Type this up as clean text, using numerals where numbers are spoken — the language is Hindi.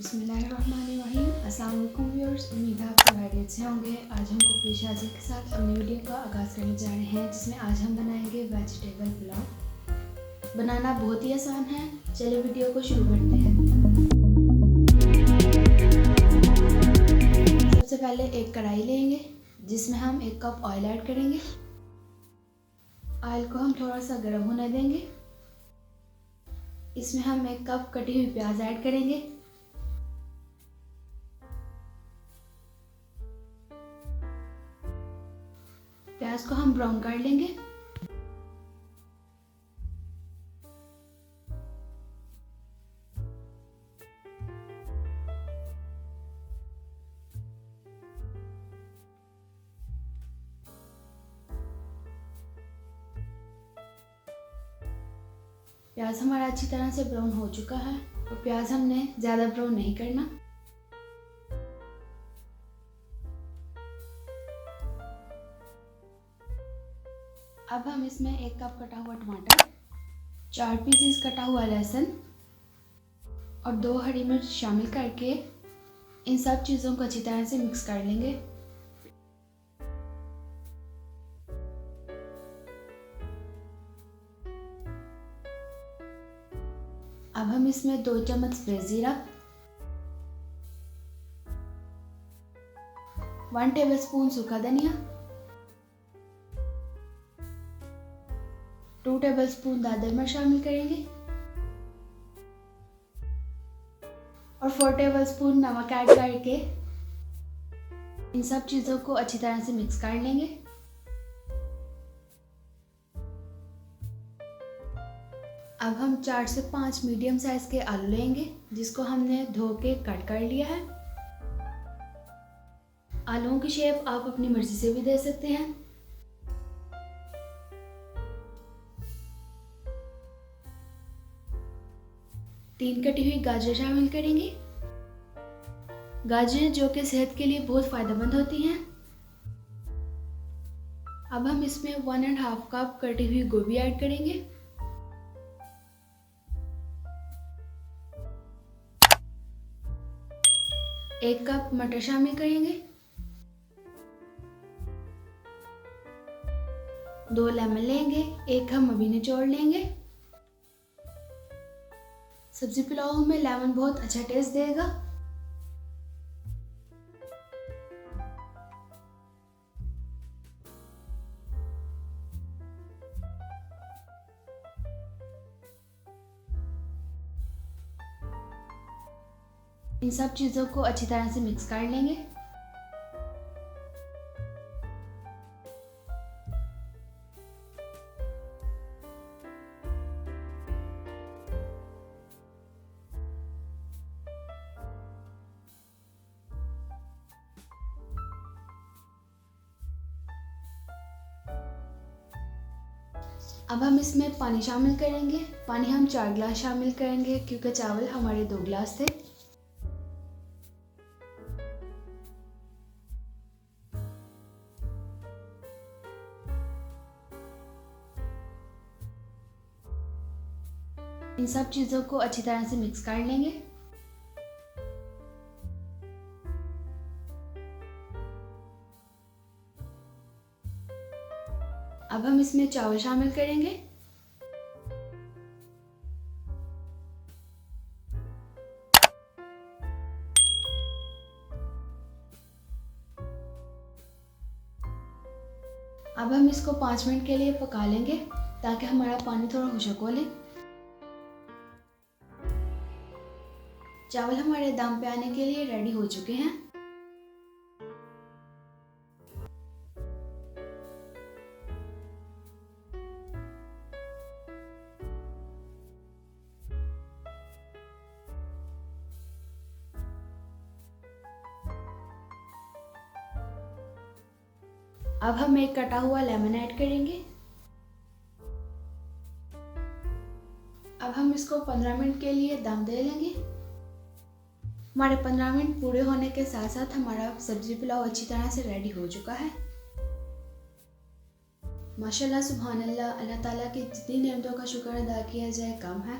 बिस्मिल्लाहिर्रहमानिर्रहीम। अस्सलाम वालेकुम व्यूअर्स, उम्मीद है आप सब खैरियत से होंगे। आज हम कुक विद शाज़िया के साथ अपनी वीडियो का आगाज़ करने जा रहे हैं, जिसमें आज हम बनाएंगे वेजिटेबल पुलाव। बनाना बहुत ही आसान है, चलिए वीडियो को शुरू करते हैं। सबसे पहले एक कढ़ाई लेंगे, जिसमें हम 1 कप ऑयल ऐड करेंगे। ऑयल को हम थोड़ा सा गर्म होने देंगे। इसमें हम 1 कप कटी हुई प्याज ऐड करेंगे। प्याज को हम ब्राउन कर लेंगे। प्याज हमारा अच्छी तरह से ब्राउन हो चुका है और प्याज हमने ज़्यादा ब्राउन नहीं करना। अब हम इसमें 1 कप कटा हुआ टमाटर, 4 पीसेस कटा हुआ लहसुन और 2 हरी मिर्च शामिल करके इन सब चीज़ों को अच्छी तरह से मिक्स कर लेंगे। अब हम इसमें 2 चम्मच फ्रेश जीरा, 1 टेबलस्पून सूखा धनिया, 2 टेबलस्पून दादर मिर्च शामिल करेंगे और 4 टेबलस्पून नमक ऐड करके इन सब चीज़ों को अच्छी तरह से मिक्स कर लेंगे। अब हम 4 से 5 मीडियम साइज़ के आलू लेंगे, जिसको हमने धो के कट कर लिया है। आलूओं की शेप आप अपनी मर्जी से भी दे सकते हैं। तीन कटी हुई गाजर शामिल करेंगे। गाजरें जो कि सेहत के लिए बहुत फायदेमंद होती हैं। अब हम इसमें 1.5 कप कटी हुई गोभी ऐड करेंगे। एक कप मटर शामिल करेंगे। 2 लेमन लेंगे, एक हम अभी निचोड़ लेंगे। सब्जी पुलाव में लेमन बहुत अच्छा टेस्ट देगा। इन सब चीज़ों को अच्छी तरह से मिक्स कर लेंगे। अब हम इसमें पानी शामिल करेंगे। पानी हम 4 गिलास शामिल करेंगे, क्योंकि चावल हमारे 2 गिलास थे। इन सब चीज़ों को अच्छी तरह से मिक्स कर लेंगे। अब हम इसमें चावल शामिल करेंगे। अब हम इसको 5 मिनट के लिए पका लेंगे, ताकि हमारा पानी थोड़ा खुश्क हो ले। चावल हमारे दम पे आने के लिए रेडी हो चुके हैं। अब हम एक कटा हुआ लेमन ऐड करेंगे। अब हम इसको 15 मिनट के लिए दम दे लेंगे। हमारे 15 मिनट पूरे होने के साथ साथ हमारा सब्जी पुलाव अच्छी तरह से रेडी हो चुका है। माशाल्लाह, सुभान अल्लाह। अल्लाह ताला की जितनी नेमतों का शुक्र अदा किया जाए कम है।